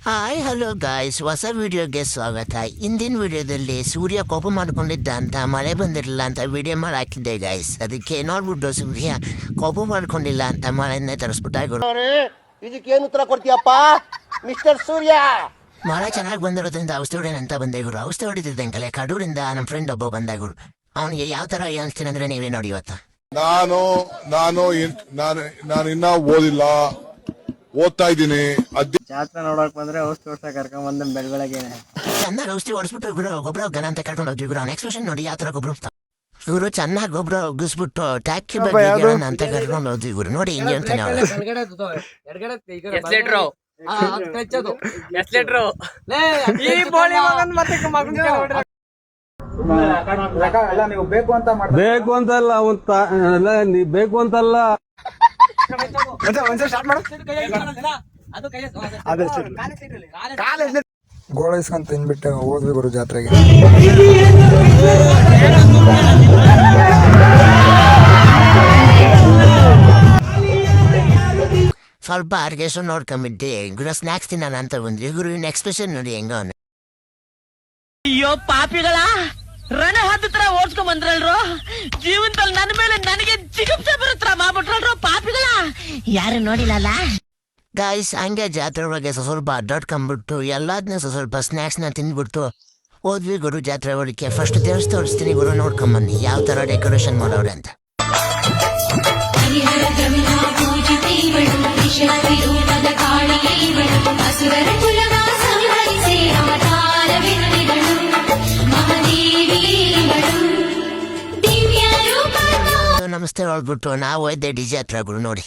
Hi hello guys, ಹೊಸ ವಿಡಿಯೋಗೆ ಸ್ವಾಗತ. ಇಂದಿನ ವಿಡಿಯೋದಲ್ಲಿ ಸೂರ್ಯ ಕೋಪ ಮಾಡ್ಕೊಂಡಿದ್ದ ಅಂತ ಮಳೆ ಬಂದಿರಲಿಲ್ಲ ಅಂತ ವಿಡಿಯೋ ಮಾಡಿ ಹಾಕಿದ್ದೆ ಗಾಯ್ಸ್. ಅದಕ್ಕೆ ನೋಡ್ಬಿಟ್ಟು ಸೂರ್ಯ ಕೋಪ ಮಾಡ್ಕೊಂಡಿಲ್ಲ ಅಂತ ಮಳೆನೇ ತರಿಸ್ಬಿಟ್ಟ. ಇದಕ್ಕೇನು ಉತ್ತರ ಕೊಡ್ತೀಯಪ್ಪ ಮಿಸ್ಟರ್ ಸೂರ್ಯ? ಮಳೆ ಚೆನ್ನಾಗಿ ಬಂದಿರೋದ್ರಿಂದ ಔಷಧಿ ಹೊಡೆಯೋಣ ಅಂತ ಬಂದೆ ಗುರು. ಔಷಧಿ ಹೊಡಿತಿದ್ದಂಕಲೆ ಕಡೂರಿಂದ ನಮ್ಮ ಫ್ರೆಂಡ್ ಒಬ್ಬ ಬಂದ ಗುರು. ಅವನಿಗೆ ಯಾವ ತರ ಅನಿಸ್ತೀನಿ ಅಂದ್ರೆ ನೀವೇ ನೋಡಿ ಇವತ್ತು. ನಾನು ಇನ್ನ ಓದಿಲ್ಲ, ಓದ್ತಾ ಇದ್ದೀನಿ. ಜಾತ್ರೆ ನೋಡಕ್ ಬಂದ್ರೆ ಔಷಧಿ ಹೊಡ್ಸಕ್ ಕರ್ಕೊಂಡ್ ಬಂದ ಬೆಳಗ್ಗೆ ಚೆನ್ನಾಗಿ ಔಷಧಿ ಹೊಡಿಸ್ಬಿಟ್ಟು ಗುರು ಗೊಬ್ಬರ ಗನ ಅಂತ ಕರ್ಕೊಂಡು ಹೋಗ್ತೀವಿ ಗುರು. ಅವ್ನ ಎಕ್ಸ್ಪ್ರೆಷನ್ ನೋಡಿ ಯಾವ ತರ ಗೊಬ್ಬರ ಇವರು ಚೆನ್ನಾಗಿ ಗೊಬ್ಬರ ಉಗಿಸ್ಬಿಟ್ಟು ಟ್ಯಾಕಿ ಬಗ್ಗೆ ಅಂತ ಕರ್ಕೊಂಡು ಹೋದ್ವಿ ಗುರು. ನೋಡಿ ಹಿಂಗೆ ಹೇಳ್ತೀನಿ ಅವಳು. ಬೇಕು ಅಂತಲ್ಲ ನೀ ಬೇಕು ಅಂತಲ್ಲ. ಗೋಳೈಸ್ಕೊಂತ ತಿನ್ಬಿಟ್ಟು ಹೋದ್ವಿ ಗುರು ಜಾತ್ರೆಗೆ. ಸ್ವಲ್ಪ ಆರ್ಗೇಶನ್ ನೋಡ್ಕೊಂಬಿಟ್ಟೆ ಗುರು. ಸ್ನಾಕ್ಸ್ ತಿನ್ನೋಣ ಅಂತ ಬಂದ್ವಿ ಗುರು. ಇನ್ ಎಕ್ಸ್ಪ್ರೆಷನ್ ನೋಡಿ ಹೆಂಗ. ಅಯ್ಯೋ ಪಾಪಿಗಳ ರಣ ಹದ್ದ ತರ ಓಡ್ಸ್ಕೊಂಡ್ ಬಂದ್ರಲ್ರು. ಜೀವನದಲ್ಲಿ ನನ್ನ ಮೇಲೆ ನನಗೆ ಚಿಕಿತ್ಸೆ ಬರುತ್ತರ ಮಾಡ್ಬಿಟ್ರಲ್ರು ಪಾಪಿಗಳ. ಯಾರು ನೋಡಿಲ್ಲ ಗಾಯ್ಸ್. ಹಂಗೆ ಜಾತ್ರೆ ಒಳಗೆ ಸ್ವಲ್ಪ ಅಡ್ಡಾಡ್ಕೊಂಡ್ಬಿಟ್ಟು ಎಲ್ಲಾದ್ನ ಸ್ವಲ್ಪ ಸ್ನಾಕ್ಸ್ನ ತಿಂದ್ಬಿಟ್ಟು ಹೋದ್ವಿ ಗುರು ಜಾತ್ರೆ ಒಳಗೆ. ಫಸ್ಟ್ ದೇವಸ್ಥಾನ ತೋರಿಸ್ತೀನಿ ಗುರು, ನೋಡ್ಕೊಂಬನ್ನಿ ಯಾವ ತರ ಡೆಕೋರೇಷನ್ ಮಾಡೋರೆ ಅಂತ. ನಮಸ್ತೆ ಹೇಳ್ಬಿಟ್ಟು ನಾವು ಹೋಯ್ದೆ ಡಿಜೆ ಹತ್ರ ಗುರು. ನೋಡಿ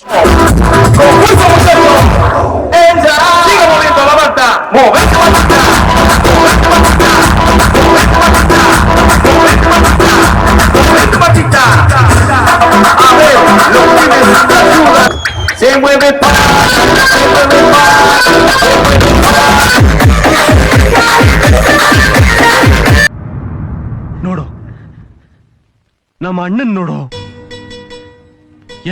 ನೋಡು ನಮ್ಮ ಅಣ್ಣನ್ ನೋಡು,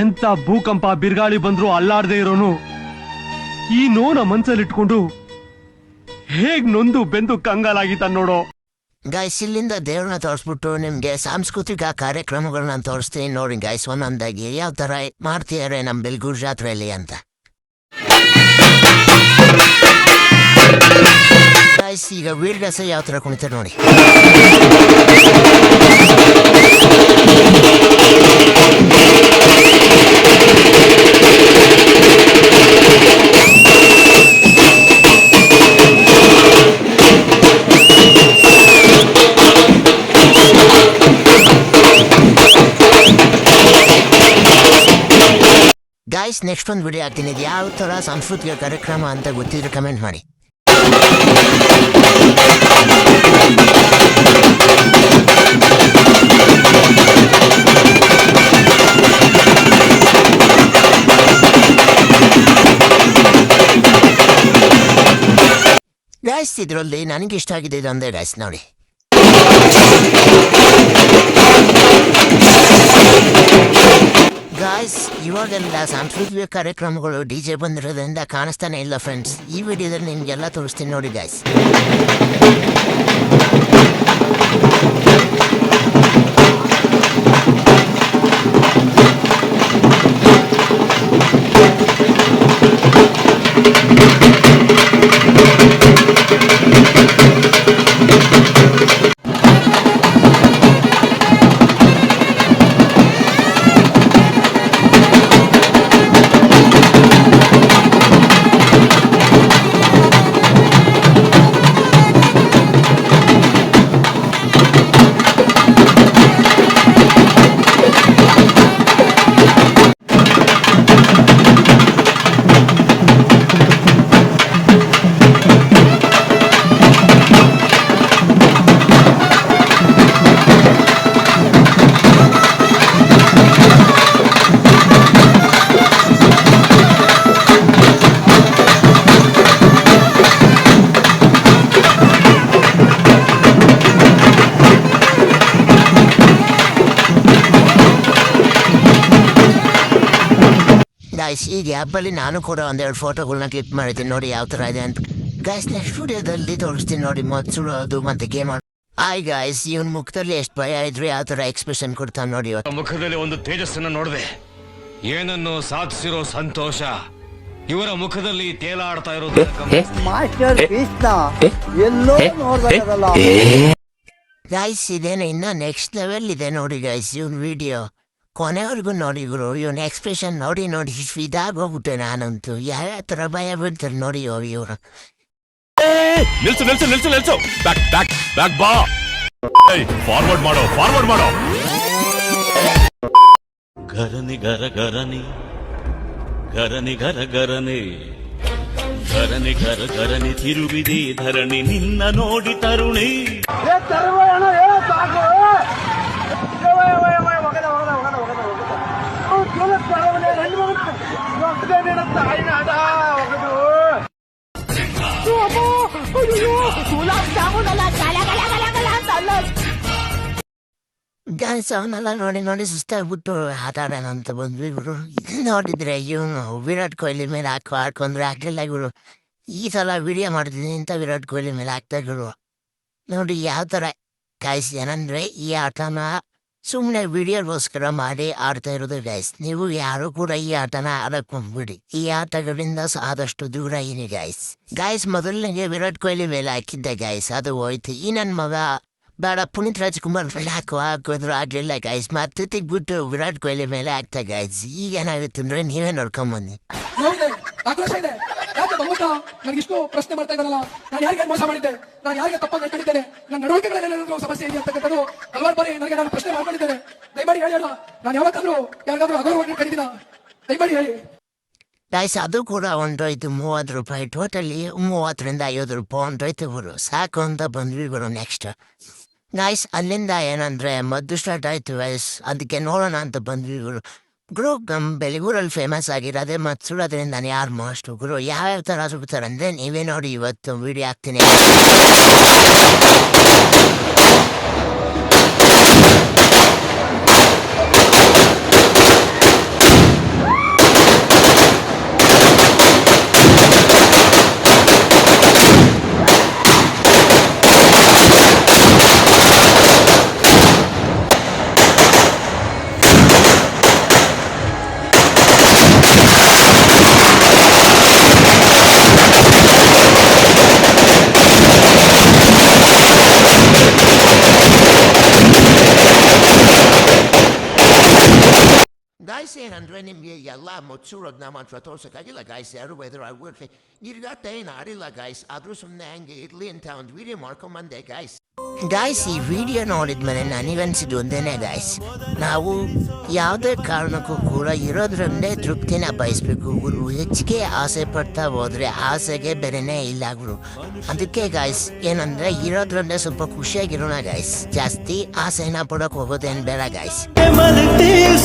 ಎಂತ ಭೂಕಂಪ ಬಿರುಗಾಳಿ ಬಂದ್ರು ಅಲ್ಲಾಡದೆ ಇರೋನು ಈ ನೋನ ಮನ್ಸಲ್ಲಿ ಇಟ್ಕೊಂಡು ಹೇಗ್ ನೊಂದು ಬೆಂದು ಕಂಗಾಲಾಗಿತ್ತ ನೋಡು. ಗಾಯ್ಸ್, ಇಲ್ಲಿಂದ ದೇವ್ರನ್ನ ತೋರಿಸ್ಬಿಟ್ಟು ನಿಮ್ಗೆ ಸಾಂಸ್ಕೃತಿಕ ಕಾರ್ಯಕ್ರಮಗಳನ್ನ ತೋರಿಸ್ತೀನಿ ನೋಡಿ ಗಾಯ್ಸ್. ಒಂದೊಂದಾಗಿ ಯಾವ ತರ ಮಾಡ್ತಿದ್ದಾರೆ ನಮ್ಮ ಬೆಲ್ಗೂರು ಜಾತ್ರೆಯಲ್ಲಿ ಅಂತ. ಗಾಯ್ಸ್, ಈಗ ವೀರಗಾಸ ಯಾವ ತರ ಕುಣಿತಾರೆ ನೋಡಿ. ಗಾಯ್ಸ್, ನೆಕ್ಸ್ಟ್ ಒಂದು ವಿಡಿಯೋ ಹಾಕ್ತೀನಿ. ಯಾವ ಥರ ಸಾಂಸ್ಕೃತಿಕ ಕಾರ್ಯಕ್ರಮ ಅಂತ ಗೊತ್ತಿದ್ರೆ ಕಮೆಂಟ್ ಮಾಡಿ. ಗಾಯ್ಸ್, ಇದರಲ್ಲಿ ನನಗೆ ಇಷ್ಟ ಆಗಿದೆ ಇದೊಂದೇ ಗಾಯ್ಸ್ ನೋಡಿ. ಗಾಯ್ಸ್, ಇವಾಗೆಲ್ಲ ಸಾಂಸ್ಕೃತಿಕ ಕಾರ್ಯಕ್ರಮಗಳು ಡಿಜೆ ಬಂದಿರೋದ್ರಿಂದ ಕಾಣಿಸ್ತಾನೆ ಇಲ್ಲ ಫ್ರೆಂಡ್ಸ್. ಈ ವಿಡಿಯೋದಲ್ಲಿ ನಿಮ್ಗೆಲ್ಲ ತೋರಿಸ್ತೀನಿ ನೋಡಿ ಗಾಯ್ಸ್. ಗಾಯ್ಸ್, ಈ ಗ್ಯಾಪಲ್ಲಿ ನಾನು ಕೂಡ ಒಂದೆರಡು ಫೋಟೋಗಳನ್ನ ಕ್ಲಿಕ್ ಮಾಡಿದ್ದೀನಿ ನೋಡಿ ಯಾವ ಥರ ಇದೆ ಅಂತ. ಗೈಸ್ ನೆಕ್ಸ್ಟ್ ವಿಡಿಯೋದಲ್ಲಿ ತೋರಿಸ್ತೀನಿ ನೋಡಿ ಮದ್ದು ಸುಡೋದು ಮತ್ತೆ ಗೇಮ್ ಹಾಯ್ ಗಾಯ್ಸ್ ಇವನ್ ಮುಖದಲ್ಲಿ ಎಷ್ಟು ಭಯ ಇದ್ರೆ ಯಾವ ತರ ಎಕ್ಸ್ಪ್ರೆಷನ್ ಕೊಡ್ತಾನೆ ನೋಡಿ ಇವತ್ತು. ಮುಖದಲ್ಲಿ ಒಂದು ತೇಜಸ್ಸನ್ನ ನೋಡಿದೆ, ಏನನ್ನು ಸಾಧಿಸಿರೋ ಸಂತೋಷ ಇವರ ಮುಖದಲ್ಲಿ ತೇಲಾಡ್ತಾ ಇರೋದು. ಗೈಸ್ ಇದೇನು ಇನ್ನ ನೆಕ್ಸ್ಟ್ ಲೆವೆಲ್ ಇದೆ ನೋಡಿ ಗೈಸ್ ಇವನ್ ವಿಡಿಯೋ ಕೊನೆವರೆಗೂ ನೋಡಿ ಗುರು ಇವನ್ ಎಕ್ಸ್ಪ್ರೆಷನ್ ನೋಡಿ ನೋಡಿ ಇದಾಗೋಗ್ಬಿಟ್ಟೆ ನಾನಂತೂ ಯಾವ ತರ ಭಯ ಬಿಡ್ತಾರೆ ನೋಡಿ ಇವರು. ನಿಲ್ಸು ನಿಲ್ಸು ನಿಲ್ಸು ನಿಲ್ಸು, ಬ್ಯಾಕ್ ಬ್ಯಾಕ್ ಬ್ಯಾಕ್ ಬಾ, ಫಾರ್ವರ್ಡ್ ಮಾಡೋ ಫಾರ್ವರ್ಡ್ ಮಾಡೋ. ಗರನಿ ಗರ ಗರನಿ ಗರನಿ ಗರ ಗರನೆ ಗರನಿ ಗರ ಗರನಿ ತಿರುವಿದೆ ಧರಣಿ ನಿನ್ನ ನೋಡಿ ತರುಣಿ. ಗೈಸ್ ಅವನ್ನೆಲ್ಲ ನೋಡಿ ನೋಡಿ ಸುಸ್ತಾಗ್ಬಿಟ್ಟು ಆಟ ಆಡೋಣ ಅಂತ ಬಂದ್ವಿ ಗುರು. ನೋಡಿದ್ರೆ ಇವನು ವಿರಾಟ್ ಕೊಹ್ಲಿ ಮೇಲೆ ಹಾಕೊಂಡ್ರೆ ಆಗ್ಲಿಲ್ಲ ಗುರು. ಈ ಸಲ ವಿಡಿಯೋ ಮಾಡ್ತಿದ್ದೀನಿ ಅಂತ ವಿರಾಟ್ ಕೊಹ್ಲಿ ಮೇಲೆ ಹಾಕ್ತಾ ಗುರು. ನೋಡಿ ಯಾವ ಥರ ಗೈಸ್ ಏನಂದ್ರೆ ಈ ಆಟನ ಸುಮ್ಮನೆ ವಿಡಿಯೋಗೋಸ್ಕರ ಮಾಡಿ ಆಡ್ತಾ ಇರೋದು ಗೈಸ್. ನೀವು ಯಾರು ಕೂಡ ಈ ಆಟನ ಆಡಕ್ ಹೋಗ್ಬಿಡಿ. ಈ ಆಟಗಳಿಂದ ಆದಷ್ಟು ದೂರ ಏನಿ ಗೈಸ್. ಗೈಸ್ ಮೊದಲನಿಗೆ ವಿರಾಟ್ ಕೊಹ್ಲಿ ಮೇಲೆ ಹಾಕಿದ್ದೆ ಗೈಸ್, ಅದು ಹೋಯ್ತು. ಈ ನನ್ನ ಮಗ ಬೇಡ ಪುನೀತ್ ರಾಜ್ಕುಮಾರ್ ಮೇಲೆ ಹಾಕಿದ್ರು ಆಗ್ಲಿಲ್ಲ ಗೈಸ್. ಮತ್ತೆ ತೆಗ್ಬಿಟ್ಟು ವಿರಾಟ್ ಕೊಹ್ಲಿ ಮೇಲೆ ಹಾಕ್ತಾ ಗೈಸ್. ಈಗ ಏನಾಗುತ್ತೆ ಅಂದ್ರೆ ನೀವೇ ನೋಡ್ಕೊಂಬನ್ನಿ. ಆಕ್ರೋಶ ಇದೆ. ಯಾಕೆ ಭಗವಂತ ನನಗಿಷ್ಟು ಪ್ರಶ್ನೆ ಮಾಡ್ತಾ ಇದ್ದಾನಲ್ಲ, ನಾನು ಯಾರಿಗೆ ಮೋಸ ಮಾಡಿದ್ದೆ, ನಾನು ಯಾರಿಗೆ ತಪ್ಪಾಗಿ ನಡ್ಕೊಂಡಿದ್ದೇನೆ, ನನ್ನ ನಡವಳಿಕೆಗಳಲ್ಲಿ ಸಮಸ್ಯೆ ಇದೆ ಅಂತಕ್ಕಂಥದ್ದು ಹಲವಾರು ಬಾರಿ ನನಗೆ ನಾನು ಪ್ರಶ್ನೆ ಮಾಡ್ಕೊಂಡಿದ್ದೇನೆ. ದಯಮಾಡಿ ಹೇಳಿ ಅಲ್ಲ, ನಾನು ಯಾವಾಗಾದ್ರೂ ಅಗೌರವವಾಗಿ ಕರೀದಿನ, ದಯಮಾಡಿ ಹೇಳಿ. ಗೈಸ್ ಅದು ಕೂಡ ಹೊಂಟೋಯ್ತು 30 ರೂಪಾಯಿ. ಟೋಟಲಿ 30ರಿಂದ 50 ರೂಪಾಯಿ ಹೊಂಟೋಯ್ತು ಗುರು. ಸಾಕು ಅಂತ ಬಂದ್ವಿ ಗುರು. ನೆಕ್ಸ್ಟ್ ಗೈಸ್ ಅಲ್ಲಿಂದ ಏನಂದ್ರೆ ಮದ್ದು ಸ್ಟಾರ್ಟ್ ಆಯ್ತು ಗೈಸ್, ಅದಕ್ಕೆ ನೋಡೋಣ ಅಂತ ಬಂದ್ವಿ ಗುರು. ಗುರು ಬೆಳಗೂರಲ್ಲಿ ಫೇಮಸ್ ಆಗಿರೋದೇ ಮತ್ತು ಸುಡೋದ್ರಿಂದ ಯಾರು ಮೋಸ್ಟು ಗುರು. ಯಾವ್ಯಾವ ಥರ ಸುಡ್ತಾರೆ ಅಂದರೆ ನೀವೇ ನೋಡಿ ಇವತ್ತು ವಿಡಿಯೋ ಹಾಕ್ತೀನಿ. ಗೈಸ್ ಏನಂದ್ರೆ ನಿಮಗೆ ಎಲ್ಲ ಮುಚ್ಚುರೋದು ನಮ್ಮ ಹತ್ರ ತೋರ್ಸೋಕ್ಕಾಗಿಲ್ಲ ಗೈಸ್. ಯಾರು ವೆದರ್ ಆಗ್ಬಿಟ್ರೆ ನಿರ್ಗತ್ತ ಏನು ಆಡಿಲ್ಲ ಗೈಸ್. ಆದರೂ ಸುಮ್ಮನೆ ಹಂಗೆ ಇರಲಿ ಅಂತ ಒಂದು ವಿಡಿಯೋ ಮಾಡ್ಕೊಂಬಂದೆ ಗೈಸ್. ಗೈಸ್ ಈ ವಿಡಿಯೋ ನೋಡಿದ್ಮೇಲೆ ನನಗನ್ಸಿದ್ದು ಒಂದೇನೆ ಗೈಸ್, ನಾವು ಯಾವುದೇ ಕಾರಣಕ್ಕೂ ಕೂಡ ಇರೋದ್ರಲ್ಲೇ ತೃಪ್ತಿನ ಬಯಸ್ಬೇಕು ಗುರು. ಹೆಚ್ಚಿಗೆ ಆಸೆ ಪಡ್ತಾ ಹೋದ್ರೆ ಆಸೆಗೆ ಬೆಲೆನೇ ಇಲ್ಲ ಗುರು. ಅದಕ್ಕೆ ಗೈಸ್ ಏನಂದ್ರೆ ಇರೋದ್ರಲ್ಲೇ ಸ್ವಲ್ಪ ಖುಷಿಯಾಗಿರೋಣ ಗೈಸ್. ಜಾಸ್ತಿ ಆಸೆನ ಪಡೋಕೆ ಹೋಗೋದೇನು ಬೇಡ ಗೈಸ್.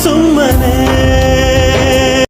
ಸುಮ್ಮನೆ